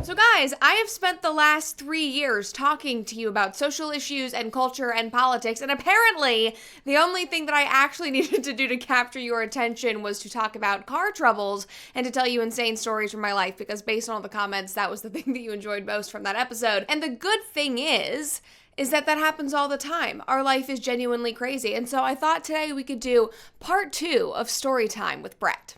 So guys, I have spent the last 3 years talking to you about social issues and culture and politics, and apparently the only thing that I actually needed to do to capture your attention was to talk about car troubles and to tell you insane stories from my life, because based on all the comments, that was the thing that you enjoyed most from that episode. And the good thing is that happens all the time. Our life is genuinely crazy. And so I thought today we could do part 2 of story time with Brett.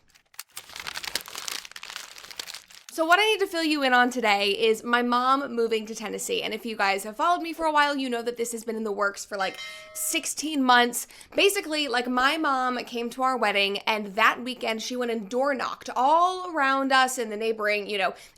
So what I need to fill you in on today is my mom moving to Tennessee. And if you guys have followed me for a while, you know that this has been in the works for like 16 months. Basically, like my mom came to our wedding, and that weekend she went and door knocked all around us in the neighboring,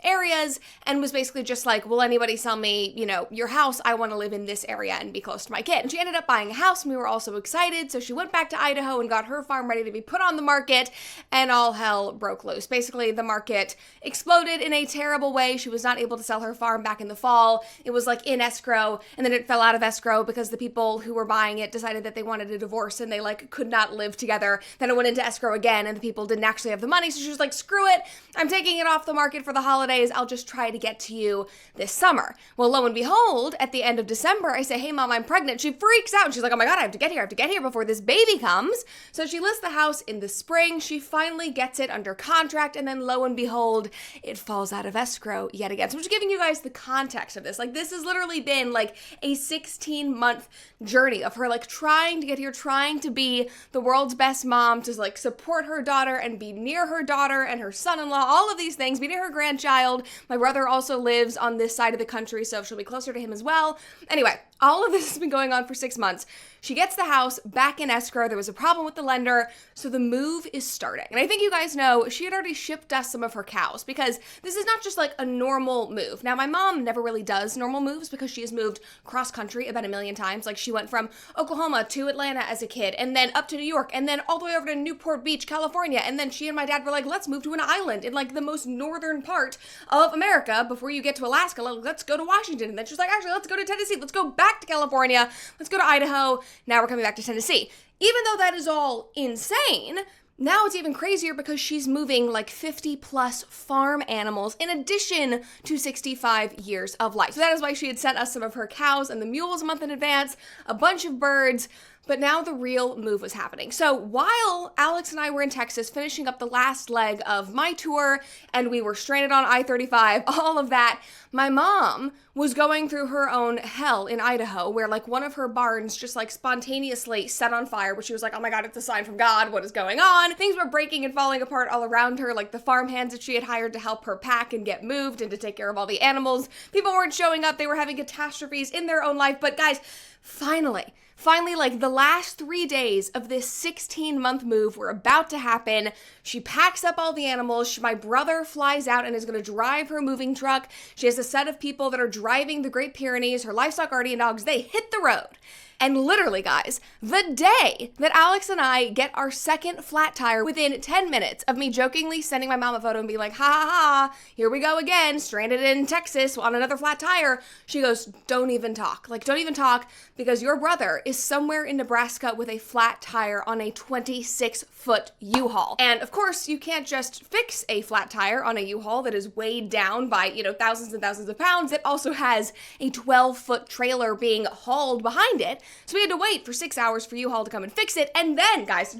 areas, and was basically just like, will anybody sell me, your house? I want to live in this area and be close to my kid. And she ended up buying a house, and we were all so excited. So she went back to Idaho and got her farm ready to be put on the market, and all hell broke loose. Basically, the market exploded in a terrible way. She was not able to sell her farm back in the fall. It was like in escrow, and then it fell out of escrow because the people who were buying it decided that they wanted a divorce and they could not live together. Then it went into escrow again, and the people didn't actually have the money, so she was like, screw it, I'm taking it off the market for the holidays. I'll just try to get to you this summer. Well, lo and behold, at the end of December, I say, hey mom, I'm pregnant. She freaks out. She's like, oh my God, I have to get here before this baby comes. So she lists the house in the spring. She finally gets it under contract, and then lo and behold, it falls out of escrow yet again. So I'm just giving you guys the context of this. This has literally been a 16-month journey of her trying to get here, trying to be the world's best mom, to support her daughter and be near her daughter and her son-in-law, all of these things, be near her grandchild. My brother also lives on this side of the country, so she'll be closer to him as well. Anyway, all of this has been going on for 6 months. She gets the house back in escrow. There was a problem with the lender, so the move is starting. And I think you guys know she had already shipped us some of her cows, because this is not just a normal move. Now, my mom never really does normal moves because she has moved cross country about 1 million times. She went from Oklahoma to Atlanta as a kid, and then up to New York, and then all the way over to Newport Beach, California. And then she and my dad were like, let's move to an island in the most northern part of America before you get to Alaska. Let's go to Washington. And then she's like, actually, let's go to Tennessee. Let's go back to California. Let's go to Idaho. Now we're coming back to Tennessee. Even though that is all insane, now it's even crazier because she's moving 50 plus farm animals in addition to 65 years of life. So that is why she had sent us some of her cows and the mules a month in advance, a bunch of birds. But now the real move was happening. So while Alex and I were in Texas finishing up the last leg of my tour, and we were stranded on I-35, all of that, my mom was going through her own hell in Idaho, where one of her barns just spontaneously set on fire, where she was like, oh my God, it's a sign from God, what is going on? Things were breaking and falling apart all around her, the farm hands that she had hired to help her pack and get moved and to take care of all the animals. People weren't showing up, they were having catastrophes in their own life. But guys, finally, the last 3 days of this 16-month move were about to happen. She packs up all the animals. My brother flies out and is going to drive her moving truck. She has a set of people that are driving the Great Pyrenees, her livestock guardian dogs. They hit the road. And literally, guys, the day that Alex and I get our second flat tire, within 10 minutes of me jokingly sending my mom a photo and being like, ha ha ha, here we go again, stranded in Texas on another flat tire, she goes, don't even talk. Don't even talk, because your brother is somewhere in Nebraska with a flat tire on a 26-foot U-Haul. And of course, you can't just fix a flat tire on a U-Haul that is weighed down by, thousands and thousands of pounds. It also has a 12-foot trailer being hauled behind it. So we had to wait for 6 hours for U-Haul to come and fix it. And then, guys,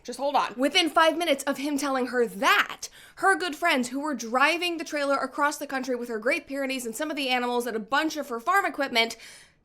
just hold on. Within 5 minutes of him telling her that, her good friends who were driving the trailer across the country with her Great Pyrenees and some of the animals and a bunch of her farm equipment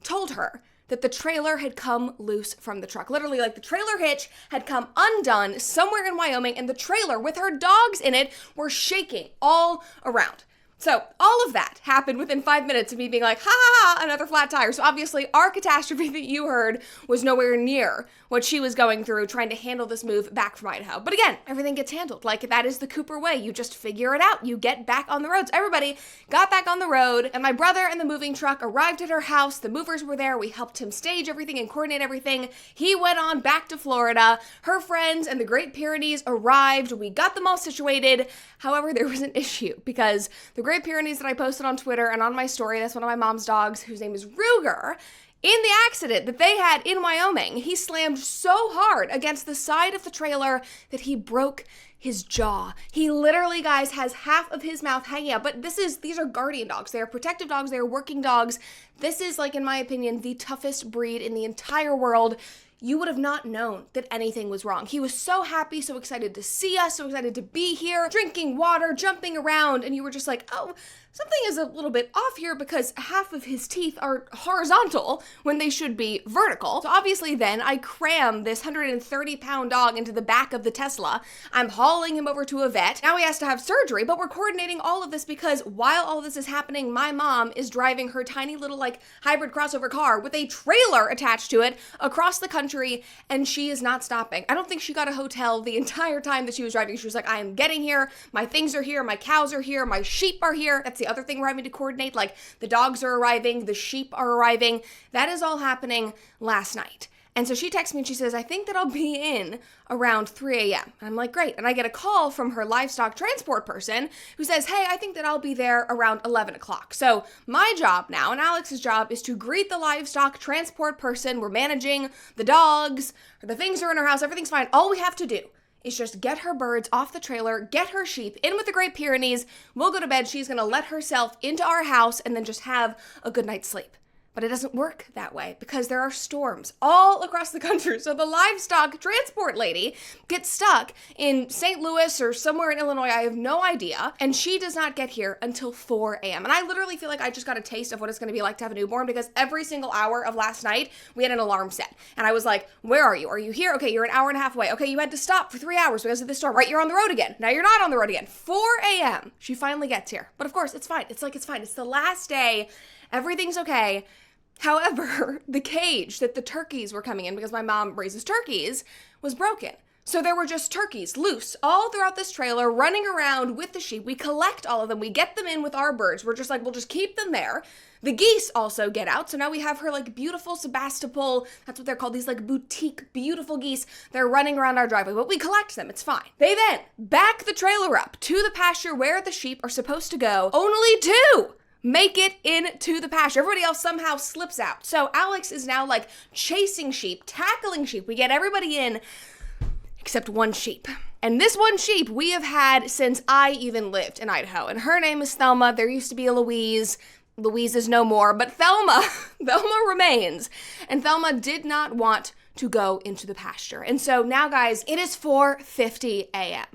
told her that the trailer had come loose from the truck. Literally, the trailer hitch had come undone somewhere in Wyoming, and the trailer with her dogs in it were shaking all around. So all of that happened within 5 minutes of me being like, ha ha ha, another flat tire. So obviously our catastrophe that you heard was nowhere near what she was going through trying to handle this move back from Idaho. But again, everything gets handled. That is the Cooper way. You just figure it out. You get back on the roads. Everybody got back on the road, and my brother and the moving truck arrived at her house. The movers were there. We helped him stage everything and coordinate everything. He went on back to Florida. Her friends and the Great Pyrenees arrived. We got them all situated. However, there was an issue because the Great Pyrenees that I posted on Twitter and on my story, that's one of my mom's dogs, whose name is Ruger, in the accident that they had in Wyoming, he slammed so hard against the side of the trailer that he broke his jaw. He literally, guys, has half of his mouth hanging out. But these are guardian dogs. They are protective dogs. They are working dogs. This is, like, in my opinion, the toughest breed in the entire world. You would have not known that anything was wrong. He was so happy, so excited to see us, so excited to be here, drinking water, jumping around, and you were just like, oh, something is a little bit off here because half of his teeth are horizontal when they should be vertical. So obviously then I cram this 130-pound dog into the back of the Tesla. I'm hauling him over to a vet. Now he has to have surgery, but we're coordinating all of this because while all of this is happening, my mom is driving her tiny little like hybrid crossover car with a trailer attached to it across the country, and she is not stopping. I don't think she got a hotel the entire time that she was driving. She was like, I am getting here. My things are here. My cows are here. My sheep are here. That's the other thing we're having to coordinate. Like, the dogs are arriving, the sheep are arriving. That is all happening last night. And so she texts me and she says, I think that I'll be in around 3 a.m. And I'm like, great. And I get a call from her livestock transport person who says, hey, I think that I'll be there around 11 o'clock. So my job now, and Alex's job, is to greet the livestock transport person. We're managing the dogs, the things are in her house, everything's fine. All we have to do is just get her birds off the trailer, get her sheep in with the Great Pyrenees. We'll go to bed. She's going to let herself into our house and then just have a good night's sleep. But it doesn't work that way because there are storms all across the country. So the livestock transport lady gets stuck in St. Louis or somewhere in Illinois. I have no idea. And she does not get here until 4 a.m. And I literally feel like I just got a taste of what it's going to be like to have a newborn because every single hour of last night, we had an alarm set. And I was like, where are you? Are you here? Okay, you're an hour and a half away. Okay, you had to stop for 3 hours because of this storm. Right, you're on the road again. Now you're not on the road again. 4 a.m. She finally gets here. But of course, it's fine. It's fine. It's the last day. Everything's okay. However, the cage that the turkeys were coming in, because my mom raises turkeys, was broken. So there were just turkeys loose all throughout this trailer, running around with the sheep. We collect all of them. We get them in with our birds. We're just like, we'll just keep them there. The geese also get out. So now we have her like beautiful Sebastopol. That's what they're called. These like boutique, beautiful geese. They're running around our driveway, but we collect them. It's fine. They then back the trailer up to the pasture where the sheep are supposed to go. Only two make it into the pasture. Everybody else somehow slips out. So Alex is now like chasing sheep, tackling sheep. We get everybody in except one sheep. And this one sheep we have had since I even lived in Idaho. And her name is Thelma. There used to be a Louise. Louise is no more, but Thelma remains. And Thelma did not want to go into the pasture. And so now, guys, it is 4:50 a.m.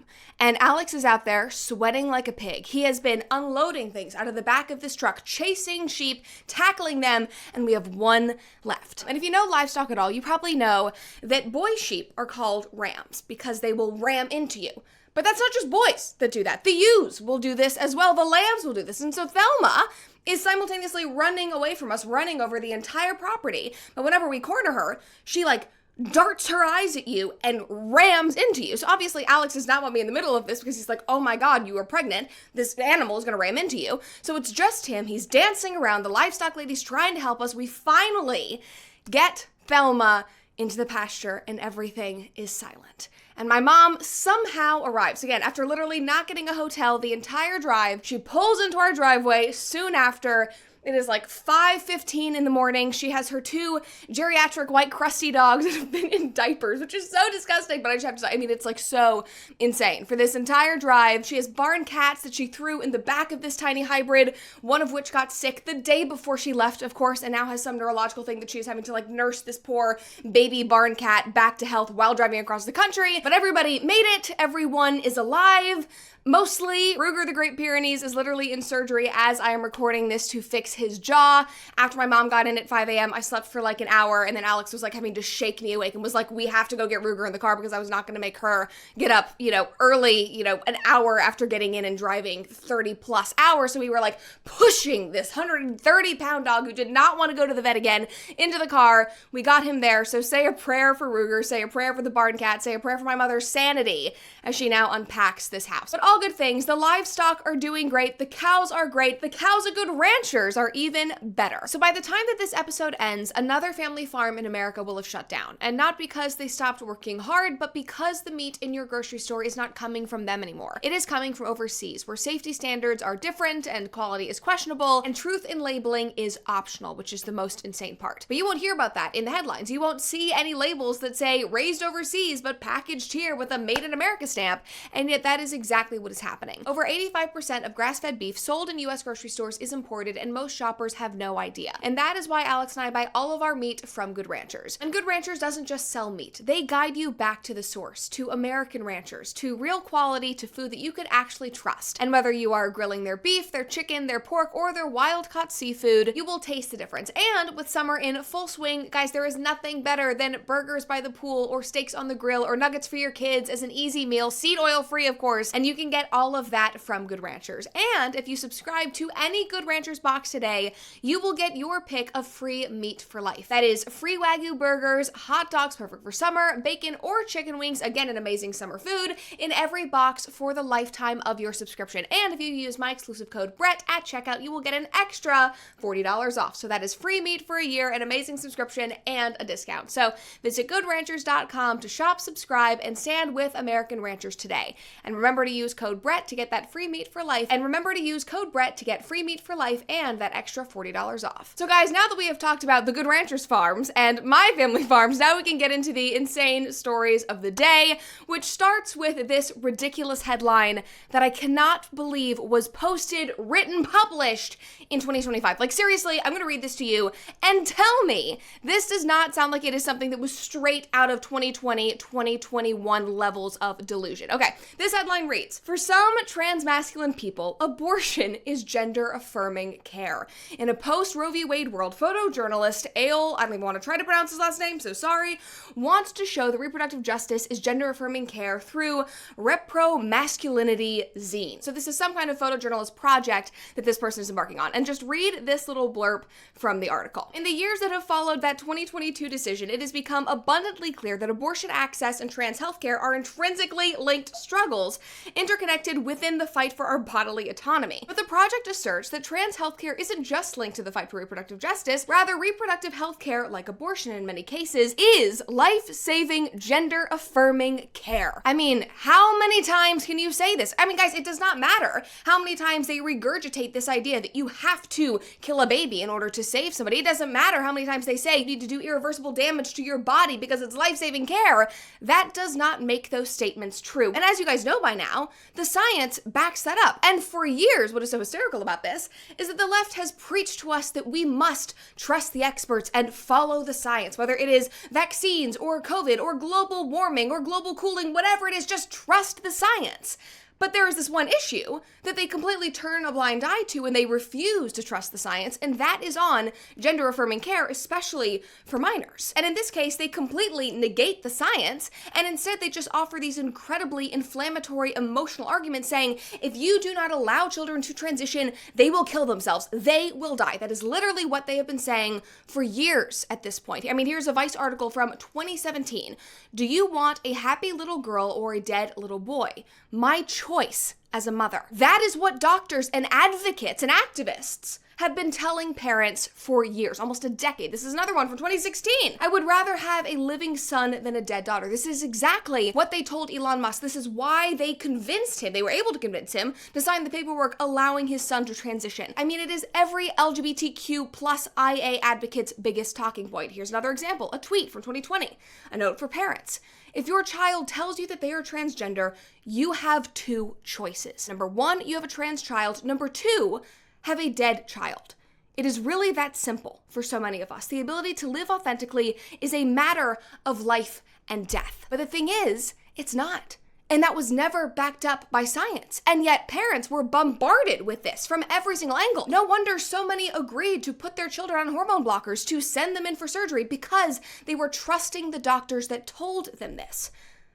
And Alex is out there sweating like a pig. He has been unloading things out of the back of this truck, chasing sheep, tackling them, and we have one left. And if you know livestock at all, you probably know that boy sheep are called rams because they will ram into you. But that's not just boys that do that. The ewes will do this as well. The lambs will do this. And so Thelma is simultaneously running away from us, running over the entire property. But whenever we corner her, she like darts her eyes at you and rams into you. So obviously Alex does not want me in the middle of this because he's like, oh my God, you are pregnant. This animal is going to ram into you. So it's just him. He's dancing around. The livestock lady's trying to help us. We finally get Thelma into the pasture and everything is silent. And my mom somehow arrives. Again, after literally not getting a hotel the entire drive, she pulls into our driveway soon after. It is like 5:15 in the morning. She has her two geriatric white crusty dogs that have been in diapers, which is so disgusting, but I just have to say, I mean, it's like so insane. For this entire drive, she has barn cats that she threw in the back of this tiny hybrid, one of which got sick the day before she left, of course, and now has some neurological thing that she's having to like nurse this poor baby barn cat back to health while driving across the country. But everybody made it. Everyone is alive. Mostly, Ruger the Great Pyrenees is literally in surgery as I am recording this to fix his jaw. After my mom got in at 5 a.m., I slept for like an hour, and then Alex was like having to shake me awake and was like, we have to go get Ruger in the car because I was not going to make her get up, early, an hour after getting in and driving 30 plus hours. So we were like pushing this 130-pound dog who did not want to go to the vet again into the car. We got him there. So say a prayer for Ruger, say a prayer for the barn cat, say a prayer for my mother's sanity as she now unpacks this house. But all good things. The livestock are doing great. The cows are great. The cows of Good Ranchers are even better. So by the time that this episode ends, another family farm in America will have shut down. And not because they stopped working hard, but because the meat in your grocery store is not coming from them anymore. It is coming from overseas, where safety standards are different and quality is questionable, and truth in labeling is optional, which is the most insane part. But you won't hear about that in the headlines. You won't see any labels that say raised overseas but packaged here with a Made in America stamp, and yet that is exactly what is happening. Over 85% of grass-fed beef sold in US grocery stores is imported, and most shoppers have no idea. And that is why Alex and I buy all of our meat from Good Ranchers. And Good Ranchers doesn't just sell meat. They guide you back to the source, to American ranchers, to real quality, to food that you could actually trust. And whether you are grilling their beef, their chicken, their pork, or their wild-caught seafood, you will taste the difference. And with summer in full swing, guys, there is nothing better than burgers by the pool, or steaks on the grill, or nuggets for your kids as an easy meal, seed oil free, of course, and you can get all of that from Good Ranchers. And if you subscribe to any Good Ranchers box today, you will get your pick of free meat for life. That is free Wagyu burgers, hot dogs perfect for summer, bacon or chicken wings, again an amazing summer food, in every box for the lifetime of your subscription. And if you use my exclusive code Brett at checkout, you will get an extra $40 off. So that is free meat for a year, an amazing subscription, and a discount. So visit goodranchers.com to shop, subscribe, and stand with American ranchers today. And remember to use code Brett to get that free meat for life. And remember to use code Brett to get free meat for life and that extra $40 off. So guys, now that we have talked about the Good Ranchers farms and my family farms, now we can get into the insane stories of the day, which starts with this ridiculous headline that I cannot believe was posted, written, published in 2025. Like seriously, I'm gonna read this to you and tell me this does not sound like it is something that was straight out of 2020, 2021 levels of delusion. Okay, this headline reads, "For some trans masculine people, abortion is gender-affirming care." In a post-Roe v. Wade world, photojournalist Ale, I don't even want to try to pronounce his last name, so sorry, wants to show that reproductive justice is gender-affirming care through Repro Masculinity Zine. So this is some kind of photojournalist project that this person is embarking on. And just read this little blurb from the article. "In the years that have followed that 2022 decision, it has become abundantly clear that abortion access and trans healthcare are intrinsically linked struggles interconnected within the fight for our bodily autonomy. But the project asserts that trans healthcare isn't just linked to the fight for reproductive justice, rather reproductive healthcare, like abortion in many cases, is life-saving, gender-affirming care." I mean, how many times can you say this? I mean, guys, it does not matter how many times they regurgitate this idea that you have to kill a baby in order to save somebody. It doesn't matter how many times they say you need to do irreversible damage to your body because it's life-saving care. That does not make those statements true. And as you guys know by now, the science backs that up. And for years, what is so hysterical about this is that the left has preached to us that we must trust the experts and follow the science, whether it is vaccines or COVID or global warming or global cooling, whatever it is, just trust the science. But there is this one issue that they completely turn a blind eye to and they refuse to trust the science, and that is on gender-affirming care, especially for minors. And in this case, they completely negate the science, and instead they just offer these incredibly inflammatory, emotional arguments saying, if you do not allow children to transition, they will kill themselves. They will die. That is literally what they have been saying for years at this point. I mean, here's a Vice article from 2017. "Do you want a happy little girl or a dead little boy? My choice as a mother." That is what doctors and advocates and activists have been telling parents for years, almost a decade. This is another one from 2016. "I would rather have a living son than a dead daughter." This is exactly what they told Elon Musk. This is why they convinced him, they were able to convince him to sign the paperwork allowing his son to transition. I mean, it is every LGBTQ plus IA advocate's biggest talking point. Here's another example, a tweet from 2020, a note for parents. "If your child tells you that they are transgender, you have two choices. Number one, you have a trans child. Number two, have a dead child." It is really that simple for so many of us. The ability to live authentically is a matter of life and death. But the thing is, it's not. And that was never backed up by science. And yet parents were bombarded with this from every single angle. No wonder so many agreed to put their children on hormone blockers, to send them in for surgery, because they were trusting the doctors that told them this.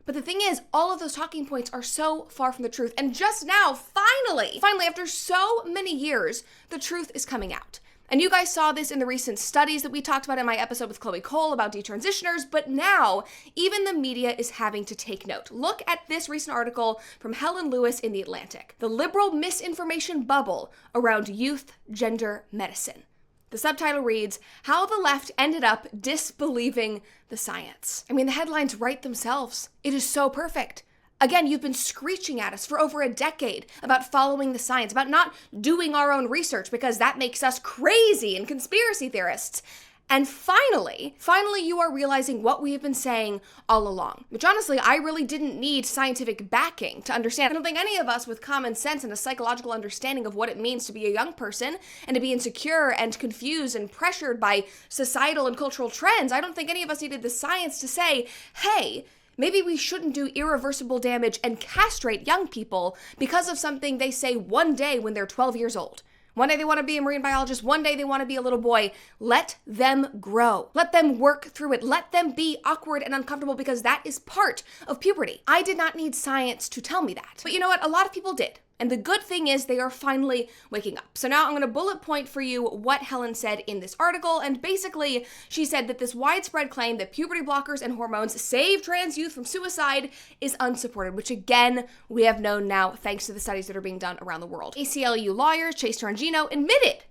But the thing is, all of those talking points are so far from the truth. And just now, finally, after so many years, the truth is coming out. And you guys saw this in the recent studies that we talked about in my episode with Chloe Cole about detransitioners, but now even the media is having to take note. Look at this recent article from Helen Lewis in The Atlantic, "The Liberal Misinformation Bubble Around Youth Gender Medicine." The subtitle reads, "How the Left Ended Up Disbelieving the Science." I mean, the headlines write themselves. It is so perfect. Again, you've been screeching at us for over a decade about following the science, about not doing our own research because that makes us crazy and conspiracy theorists. And finally you are realizing what we have been saying all along, which honestly, I really didn't need scientific backing to understand. I don't think any of us with common sense and a psychological understanding of what it means to be a young person and to be insecure and confused and pressured by societal and cultural trends, I don't think any of us needed the science to say, hey, maybe we shouldn't do irreversible damage and castrate young people because of something they say one day when they're 12 years old. One day they want to be a marine biologist, one day they want to be a little boy. Let them grow. Let them work through it. Let them be awkward and uncomfortable because that is part of puberty. I did not need science to tell me that. But you know what? A lot of people did. And the good thing is they are finally waking up. So now I'm going to bullet point for you what Helen said in this article. And basically, she said that this widespread claim that puberty blockers and hormones save trans youth from suicide is unsupported, which again, we have known now thanks to the studies that are being done around the world. ACLU lawyers Chase Tarangino admitted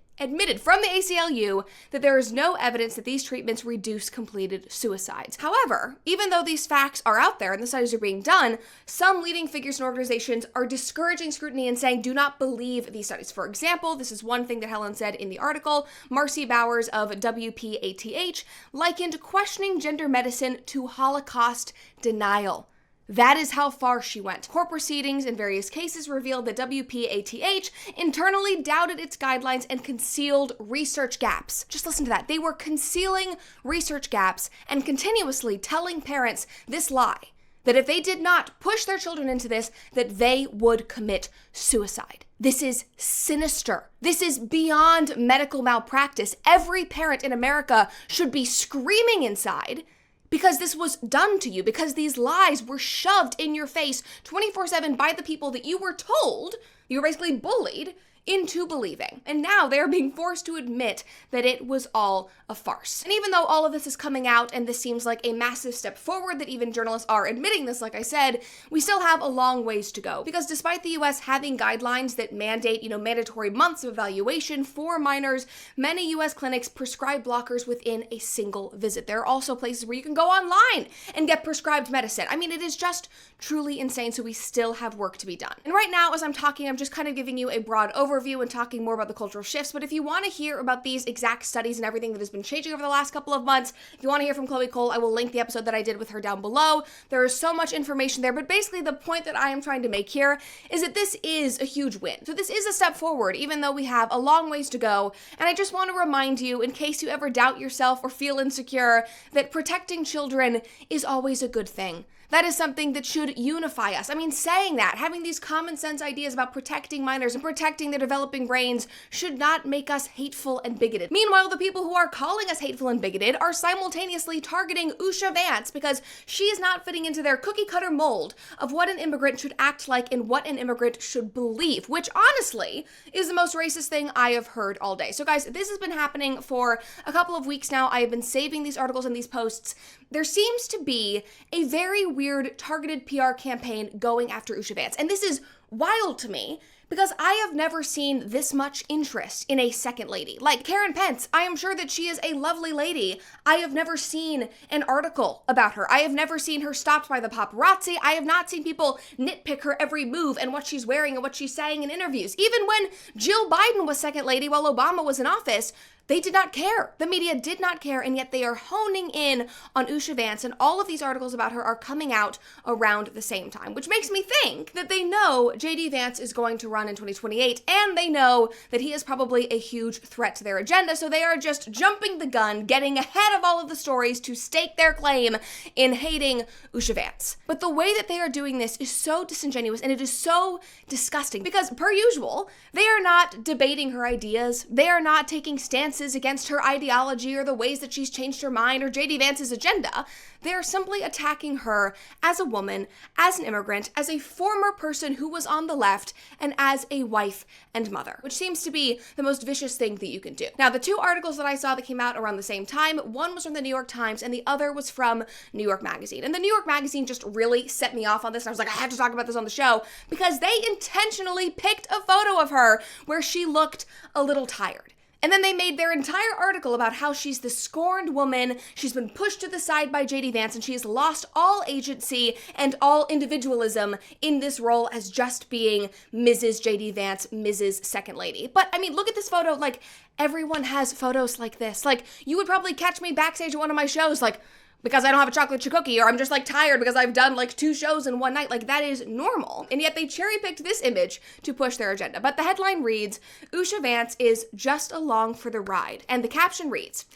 from the ACLU that there is no evidence that these treatments reduce completed suicides. However, even though these facts are out there and the studies are being done, some leading figures and organizations are discouraging scrutiny and saying, do not believe these studies. For example, this is one thing that Helen said in the article. Marcy Bowers of WPATH likened questioning gender medicine to Holocaust denial. That is how far she went. Court proceedings in various cases revealed that WPATH internally doubted its guidelines and concealed research gaps. Just listen to that. They were concealing research gaps and continuously telling parents this lie, that if they did not push their children into this, that they would commit suicide. This is sinister. This is beyond medical malpractice. Every parent in America should be screaming inside because this was done to you, because these lies were shoved in your face 24/7 by the people that you were told, you were basically bullied into believing. And now they are being forced to admit that it was all a farce. And even though all of this is coming out and this seems like a massive step forward that even journalists are admitting this, like I said, we still have a long ways to go. Because despite the US having guidelines that mandate, mandatory months of evaluation for minors, many US clinics prescribe blockers within a single visit. There are also places where you can go online and get prescribed medicine. I mean, it is just truly insane, so we still have work to be done. And right now, as I'm talking, I'm just kind of giving you a broad overview and talking more about the cultural shifts, but if you want to hear about these exact studies and everything that has been changing over the last couple of months, if you want to hear from Chloe Cole, I will link the episode that I did with her down below. There is so much information there, but basically the point that I am trying to make here is that this is a huge win. So this is a step forward, even though we have a long ways to go, and I just want to remind you, in case you ever doubt yourself or feel insecure, that protecting children is always a good thing. That is something that should unify us. I mean, saying that, having these common sense ideas about protecting minors and protecting their developing brains should not make us hateful and bigoted. Meanwhile, the people who are calling us hateful and bigoted are simultaneously targeting Usha Vance because she is not fitting into their cookie cutter mold of what an immigrant should act like and what an immigrant should believe, which honestly is the most racist thing I have heard all day. So guys, this has been happening for a couple of weeks now. I have been saving these articles and these posts. There seems to be a very weird targeted PR campaign going after Usha Vance. And this is wild to me because I have never seen this much interest in a second lady. Like Karen Pence, I am sure that she is a lovely lady. I have never seen an article about her. I have never seen her stopped by the paparazzi. I have not seen people nitpick her every move and what she's wearing and what she's saying in interviews. Even when Jill Biden was second lady while Obama was in office, they did not care. The media did not care, and yet they are honing in on Usha Vance, and all of these articles about her are coming out around the same time, which makes me think that they know JD Vance is going to run in 2028, and they know that he is probably a huge threat to their agenda, so they are just jumping the gun, getting ahead of all of the stories to stake their claim in hating Usha Vance. But the way that they are doing this is so disingenuous, and it is so disgusting, because per usual, they are not debating her ideas, they are not taking stances advances against her ideology or the ways that she's changed her mind or JD Vance's agenda. They're simply attacking her as a woman, as an immigrant, as a former person who was on the left, and as a wife and mother, which seems to be the most vicious thing that you can do. Now, the two articles that I saw that came out around the same time, one was from the New York Times and the other was from New York Magazine. And the New York Magazine just really set me off on this, and I was like, I have to talk about this on the show, because they intentionally picked a photo of her where she looked a little tired. And then they made their entire article about how she's the scorned woman, she's been pushed to the side by JD Vance, and she has lost all agency and all individualism in this role as just being Mrs. JD Vance, Mrs. Second Lady. But, I mean, look at this photo. Like, everyone has photos like this. Like, you would probably catch me backstage at one of my shows, like, because I don't have a chocolate chip cookie, or I'm just like tired because I've done like 2 shows in one night. Like, that is normal. And yet they cherry picked this image to push their agenda. But the headline reads, Usha Vance is just along for the ride. And the caption reads,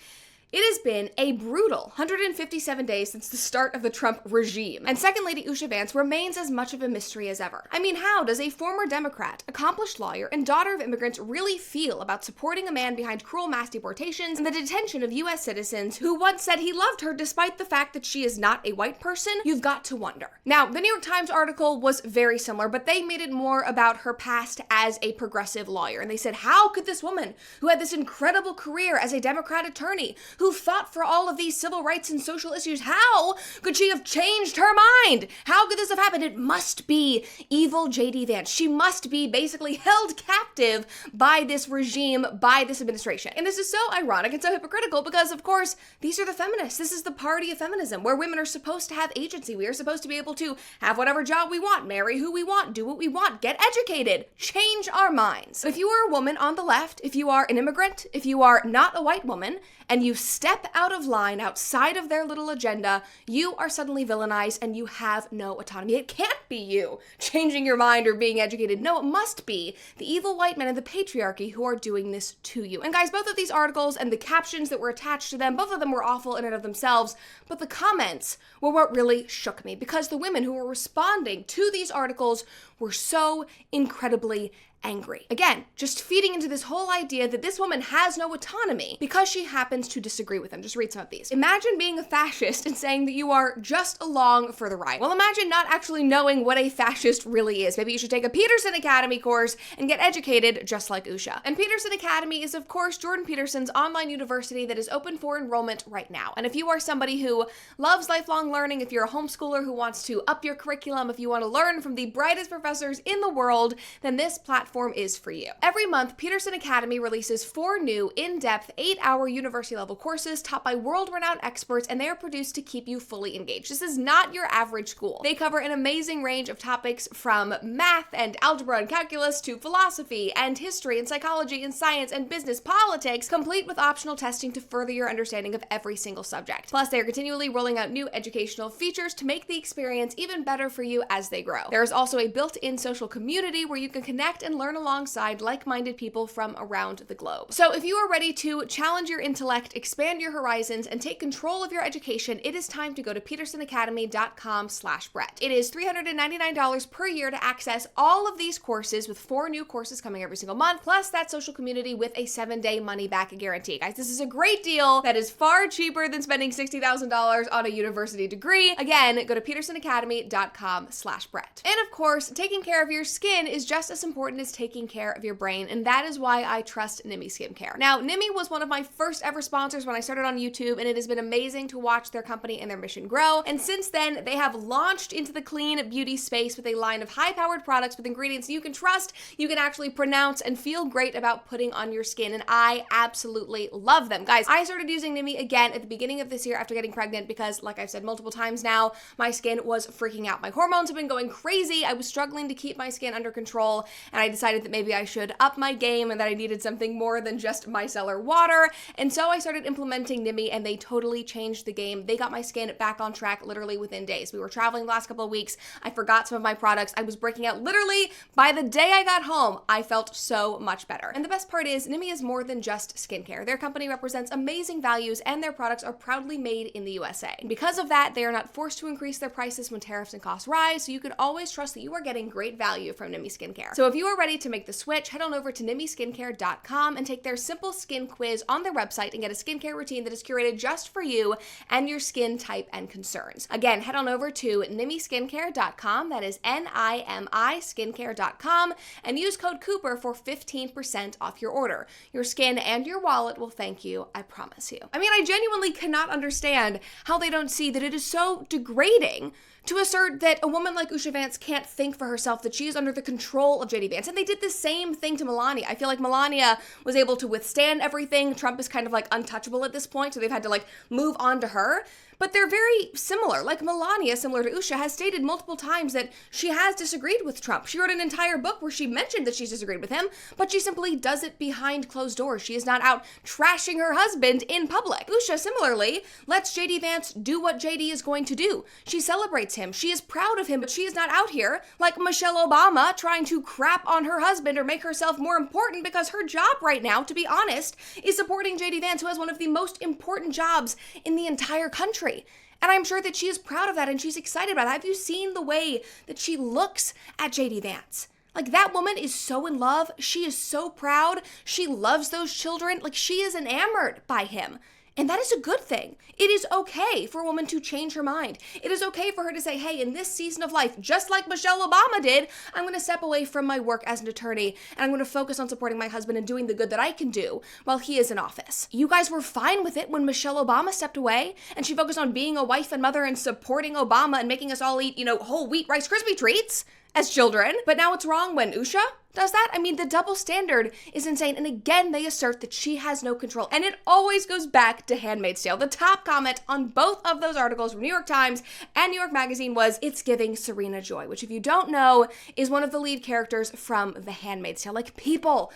it has been a brutal 157 days since the start of the Trump regime, and Second Lady Usha Vance remains as much of a mystery as ever. I mean, how does a former Democrat, accomplished lawyer, and daughter of immigrants really feel about supporting a man behind cruel mass deportations and the detention of U.S. citizens who once said he loved her despite the fact that she is not a white person? You've got to wonder. Now, the New York Times article was very similar, but they made it more about her past as a progressive lawyer. And they said, how could this woman, who had this incredible career as a Democrat attorney, who fought for all of these civil rights and social issues, how could she have changed her mind? How could this have happened? It must be evil JD Vance. She must be basically held captive by this regime, by this administration. And this is so ironic and so hypocritical because, of course, these are the feminists. This is the party of feminism, where women are supposed to have agency. We are supposed to be able to have whatever job we want, marry who we want, do what we want, get educated, change our minds. But if you are a woman on the left, if you are an immigrant, if you are not a white woman, and you step out of line outside of their little agenda, you are suddenly villainized and you have no autonomy. It can't be you changing your mind or being educated. No, it must be the evil white men and the patriarchy who are doing this to you. And guys, both of these articles and the captions that were attached to them, both of them were awful in and of themselves, but the comments were what really shook me, because the women who were responding to these articles were so incredibly angry. Again, just feeding into this whole idea that this woman has no autonomy because she happens to disagree with them. Just read some of these. Imagine being a fascist and saying that you are just along for the ride. Well, imagine not actually knowing what a fascist really is. Maybe you should take a Peterson Academy course and get educated just like Usha. And Peterson Academy is, of course, Jordan Peterson's online university that is open for enrollment right now. And if you are somebody who loves lifelong learning, if you're a homeschooler who wants to up your curriculum, if you want to learn from the brightest professors in the world, then this platform is for you. Every month, Peterson Academy releases 4 new, in-depth, 8-hour university-level courses taught by world-renowned experts, and they are produced to keep you fully engaged. This is not your average school. They cover an amazing range of topics from math and algebra and calculus to philosophy and history and psychology and science and business politics, complete with optional testing to further your understanding of every single subject. Plus, they are continually rolling out new educational features to make the experience even better for you as they grow. There is also a built-in social community where you can connect and learn alongside like-minded people from around the globe. So if you are ready to challenge your intellect, expand your horizons, and take control of your education, it is time to go to petersonacademy.com/Brett. It is $399 per year to access all of these courses, with 4 new courses coming every single month, plus that social community with a 7-day money-back guarantee. Guys, this is a great deal that is far cheaper than spending $60,000 on a university degree. Again, go to petersonacademy.com/Brett. And of course, taking care of your skin is just as important as taking care of your brain, and that is why I trust Nimi Skincare. Now, Nimi was one of my first ever sponsors when I started on YouTube, and it has been amazing to watch their company and their mission grow. And since then, they have launched into the clean beauty space with a line of high-powered products with ingredients you can trust, you can actually pronounce, and feel great about putting on your skin, and I absolutely love them. Guys, I started using Nimi again at the beginning of this year after getting pregnant because, like I've said multiple times now, my skin was freaking out. My hormones have been going crazy. I was struggling to keep my skin under control, and I decided that maybe I should up my game and that I needed something more than just micellar water. And so I started implementing Nimi, and they totally changed the game. They got my skin back on track literally within days. We were traveling the last couple of weeks. I forgot some of my products. I was breaking out literally by the day I got home. I felt so much better. And the best part is Nimi is more than just skincare. Their company represents amazing values, and their products are proudly made in the USA. And because of that, they are not forced to increase their prices when tariffs and costs rise, so you can always trust that you are getting getting great value from Nimmy Skincare. So if you are ready to make the switch, head on over to nimmyskincare.com and take their simple skin quiz on their website and get a skincare routine that is curated just for you and your skin type and concerns. Again, head on over to nimmyskincare.com, that is N-I-M-I skincare.com, and use code Cooper for 15% off your order. Your skin and your wallet will thank you, I promise you. I mean, I genuinely cannot understand how they don't see that it is so degrading to assert that a woman like Usha Vance can't think for herself, that she is under the control of JD Vance. And they did the same thing to Melania. I feel like Melania was able to withstand everything. Trump is kind of like untouchable at this point, so they've had to like move on to her. But they're very similar. Like Melania, similar to Usha, has stated multiple times that she has disagreed with Trump. She wrote an entire book where she mentioned that she's disagreed with him, but she simply does it behind closed doors. She is not out trashing her husband in public. Usha, similarly, lets JD Vance do what JD is going to do. She celebrates him. She is proud of him, but she is not out here like Michelle Obama trying to crap on her husband or make herself more important, because her job right now, to be honest, is supporting JD Vance, who has one of the most important jobs in the entire country. And I'm sure that she is proud of that and she's excited about that. Have you seen the way that she looks at JD Vance? Like, that woman is so in love. She is so proud. She loves those children. Like, she is enamored by him. And that is a good thing. It is okay for a woman to change her mind. It is okay for her to say, hey, in this season of life, just like Michelle Obama did, I'm going to step away from my work as an attorney and I'm going to focus on supporting my husband and doing the good that I can do while he is in office. You guys were fine with it when Michelle Obama stepped away and she focused on being a wife and mother and supporting Obama and making us all eat, whole wheat Rice Krispie treats as children. But now it's wrong when Usha does that? I mean, the double standard is insane. And again, they assert that she has no control. And it always goes back to Handmaid's Tale. The top comment on both of those articles from New York Times and New York Magazine was, "It's giving Serena Joy," which, if you don't know, is one of the lead characters from The Handmaid's Tale. Like, people,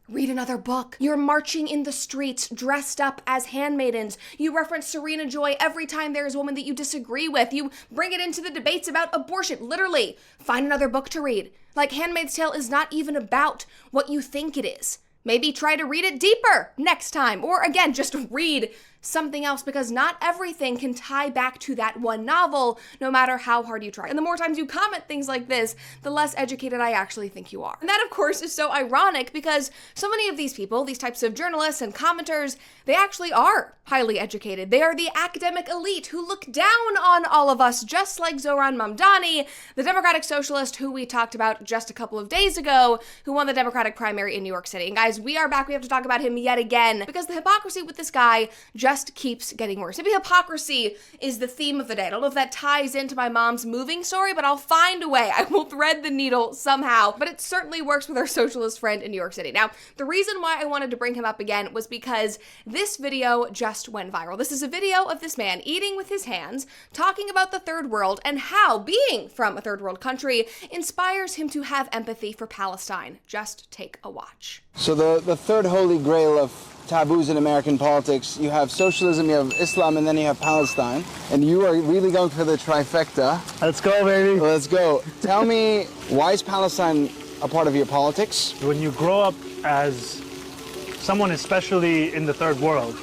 read another book. You're marching in the streets dressed up as handmaidens. You reference Serena Joy every time there is a woman that you disagree with. You bring it into the debates about abortion. Literally, find another book to read. Like, Handmaid's Tale is not even about what you think it is. Maybe try to read it deeper next time. Or again, just read something else, because not everything can tie back to that one novel, no matter how hard you try. And the more times you comment things like this, the less educated I actually think you are. And that, of course, is so ironic, because so many of these people, these types of journalists and commenters, they actually are highly educated. They are the academic elite who look down on all of us, just like Zohran Mamdani, the Democratic socialist who we talked about just a couple of days ago, who won the Democratic primary in New York City. And guys, we are back. We have to talk about him yet again, because the hypocrisy with this guy just keeps getting worse. Maybe hypocrisy is the theme of the day. I don't know if that ties into my mom's moving story, but I'll find a way. I will thread the needle somehow. But it certainly works with our socialist friend in New York City. Now, the reason why I wanted to bring him up again was because this video just went viral. This is a video of this man eating with his hands, talking about the third world and how being from a third world country inspires him to have empathy for Palestine. Just take a watch. So the third holy grail of taboos in American politics, you have socialism, you have Islam, and then you have Palestine. And you are really going for the trifecta. Let's go, baby. Let's go. Tell me, why is Palestine a part of your politics? When you grow up as someone, especially in the third world,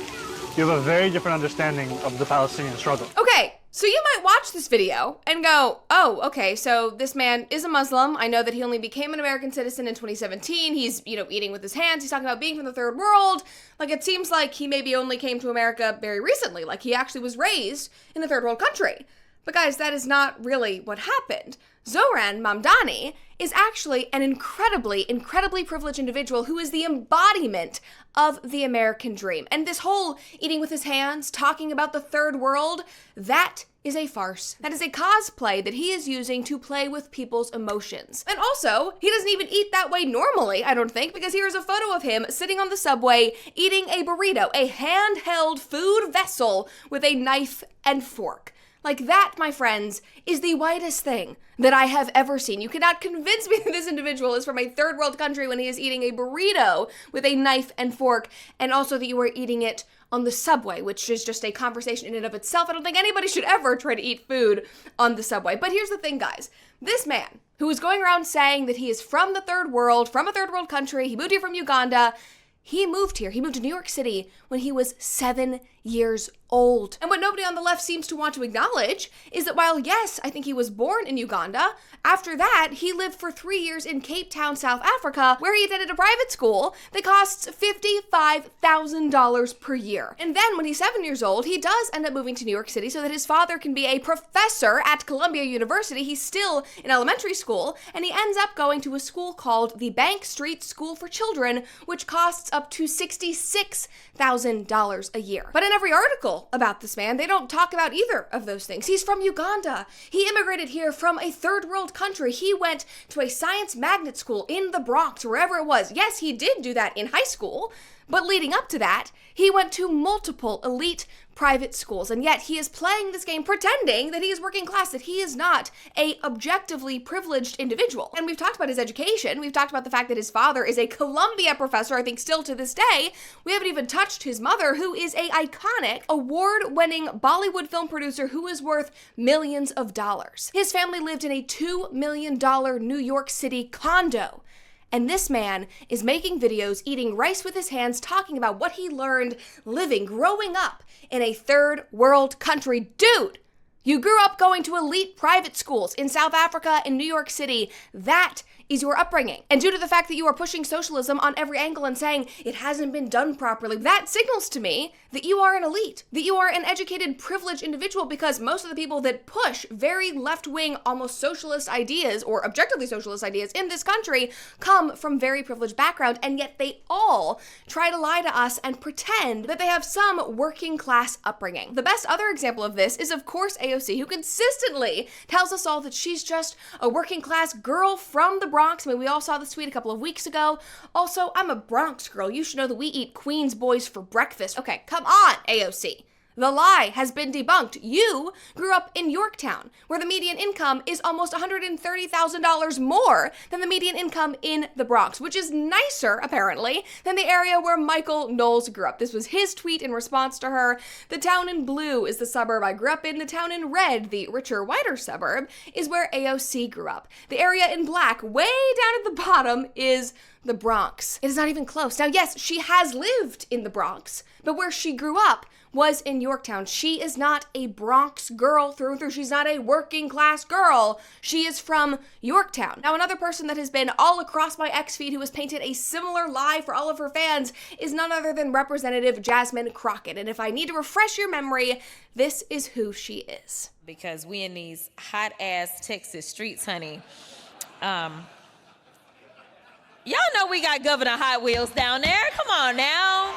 you have a very different understanding of the Palestinian struggle. Okay. So you might watch this video and go, oh, okay, so this man is a Muslim. I know that he only became an American citizen in 2017. He's, eating with his hands. He's talking about being from the third world. Like, it seems like he maybe only came to America very recently. Like, he actually was raised in a third world country. But guys, that is not really what happened. Zohran Mamdani is actually an incredibly privileged individual who is the embodiment of the American dream. And this whole eating with his hands, talking about the third world, that is a farce. That is a cosplay that he is using to play with people's emotions. And also, he doesn't even eat that way normally, I don't think, because here's a photo of him sitting on the subway eating a burrito, a handheld food vessel with a knife and fork. Like, that, my friends, is the whitest thing that I have ever seen. You cannot convince me that this individual is from a third world country when he is eating a burrito with a knife and fork, and also that you are eating it on the subway, which is just a conversation in and of itself. I don't think anybody should ever try to eat food on the subway. But here's the thing, guys. This man, who is going around saying that he is from the third world, from a third world country, he moved here from Uganda, he moved here. He moved to New York City when he was 7 years old. And what nobody on the left seems to want to acknowledge is that while, yes, I think he was born in Uganda, after that, he lived for 3 years in Cape Town, South Africa, where he attended a private school that costs $55,000 per year. And then when he's 7 years old, he does end up moving to New York City so that his father can be a professor at Columbia University. He's still in elementary school, and he ends up going to a school called the Bank Street School for Children, which costs up to $66,000 a year. But in every article about this man, they don't talk about either of those things. He's from Uganda. He immigrated here from a third world country. He went to a science magnet school in the Bronx, wherever it was. Yes, he did do that in high school, but leading up to that, he went to multiple elite private schools, and yet he is playing this game pretending that he is working class, that he is not a objectively privileged individual. And we've talked about his education. We've talked about the fact that his father is a Columbia professor, I think still to this day. We haven't even touched his mother, who is a iconic, award-winning Bollywood film producer who is worth millions of dollars. His family lived in a $2 million New York City condo. And this man is making videos, eating rice with his hands, talking about what he learned living, growing up in a third world country. Dude, you grew up going to elite private schools in South Africa and New York City. That is your upbringing. And due to the fact that you are pushing socialism on every angle and saying it hasn't been done properly, that signals to me that you are an elite, that you are an educated, privileged individual, because most of the people that push very left-wing, almost socialist ideas, or objectively socialist ideas in this country come from very privileged background, and yet they all try to lie to us and pretend that they have some working class upbringing. The best other example of this is, of course, AOC, who consistently tells us all that she's just a working class girl from the Bronx. I mean, we all saw this tweet a couple of weeks ago. Also, I'm a Bronx girl. You should know that we eat Queens boys for breakfast. Okay, come on, AOC. The lie has been debunked. You grew up in Yorktown, where the median income is almost $130,000 more than the median income in the Bronx, which is nicer, apparently, than the area where Michael Knowles grew up. This was his tweet in response to her. The town in blue is the suburb I grew up in. The town in red, the richer, whiter suburb, is where AOC grew up. The area in black, way down at the bottom, is the Bronx. It is not even close. Now, yes, she has lived in the Bronx, but where she grew up was in Yorktown. She is not a Bronx girl through and through. She's not a working class girl. She is from Yorktown. Now, another person that has been all across my X feed who has painted a similar lie for all of her fans is none other than Representative Jasmine Crockett. And if I need to refresh your memory, this is who she is. Because we in these hot ass Texas streets, honey. Y'all know we got Governor Hot Wheels down there. Come on now.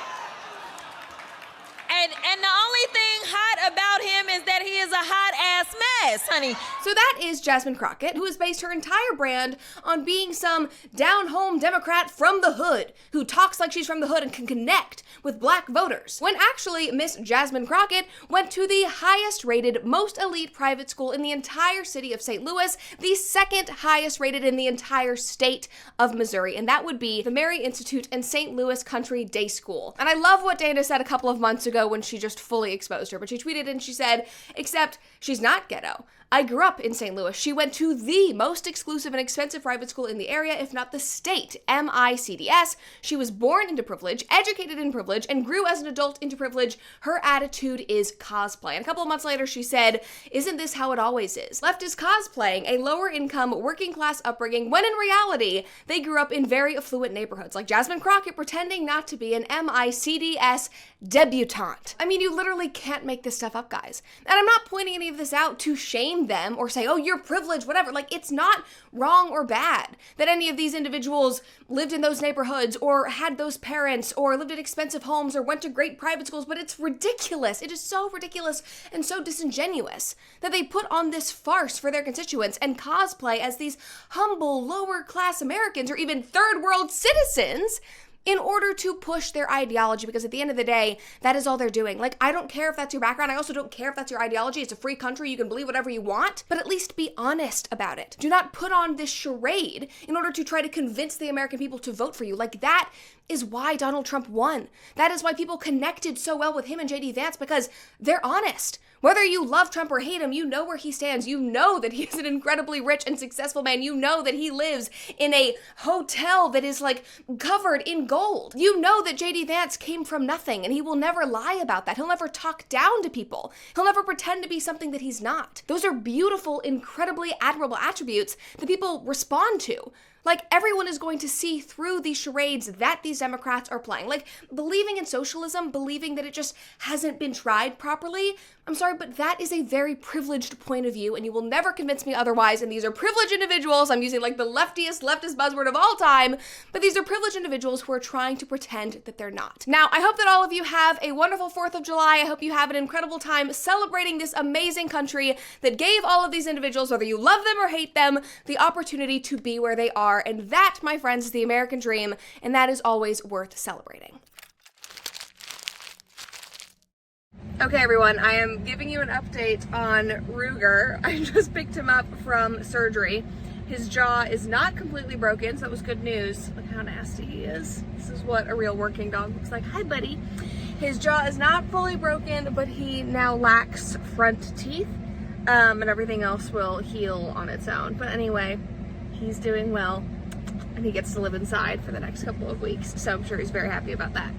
And the only thing hot about him is that he is a hot ass mess, honey. So that is Jasmine Crockett, who has based her entire brand on being some down-home Democrat from the hood, who talks like she's from the hood and can connect with black voters. When actually, Miss Jasmine Crockett went to the highest-rated, most elite private school in the entire city of St. Louis, the second highest-rated in the entire state of Missouri, and that would be the Mary Institute and St. Louis Country Day School. And I love what Dana said a couple of months ago when she just fully exposed her, but she tweeted and she said, except she's not ghetto. I grew up in St. Louis. She went to the most exclusive and expensive private school in the area, if not the state, MICDS. She was born into privilege, educated in privilege, and grew as an adult into privilege. Her attitude is cosplay. And a couple of months later, she said, isn't this how it always is? Left is cosplaying a lower income, working class upbringing, when in reality, they grew up in very affluent neighborhoods, like Jasmine Crockett pretending not to be an MICDS debutante. I mean, you literally can't make this stuff up, guys. And I'm not pointing any of this out to shame them or say, oh, you're privileged, whatever. Like, it's not wrong or bad that any of these individuals lived in those neighborhoods or had those parents or lived in expensive homes or went to great private schools, but it's ridiculous. It is so ridiculous and so disingenuous that they put on this farce for their constituents and cosplay as these humble, lower class Americans or even third world citizens in order to push their ideology, because at the end of the day, that is all they're doing. Like, I don't care if that's your background. I also don't care if that's your ideology. It's a free country. You can believe whatever you want, but at least be honest about it. Do not put on this charade in order to try to convince the American people to vote for you. Like, that is why Donald Trump won. That is why people connected so well with him and JD Vance, because they're honest. Whether you love Trump or hate him, you know where he stands. You know that he's an incredibly rich and successful man. You know that he lives in a hotel that is like covered in gold. You know that JD Vance came from nothing, and he will never lie about that. He'll never talk down to people. He'll never pretend to be something that he's not. Those are beautiful, incredibly admirable attributes that people respond to. Like, everyone is going to see through these charades that these Democrats are playing. Like, believing in socialism, believing that it just hasn't been tried properly, I'm sorry, but that is a very privileged point of view, and you will never convince me otherwise, and these are privileged individuals. I'm using like the leftist buzzword of all time, but these are privileged individuals who are trying to pretend that they're not. Now, I hope that all of you have a wonderful 4th of July. I hope you have an incredible time celebrating this amazing country that gave all of these individuals, whether you love them or hate them, the opportunity to be where they are. And that, my friends, is the American dream, and that is always worth celebrating. Okay, everyone, I am giving you an update on Ruger. I just picked him up from surgery. His jaw is not completely broken, so that was good news. Look how nasty he is. This is what a real working dog looks like. Hi, buddy. His jaw is not fully broken, but he now lacks front teeth, and everything else will heal on its own. But anyway, he's doing well, and he gets to live inside for the next couple of weeks, so I'm sure he's very happy about that.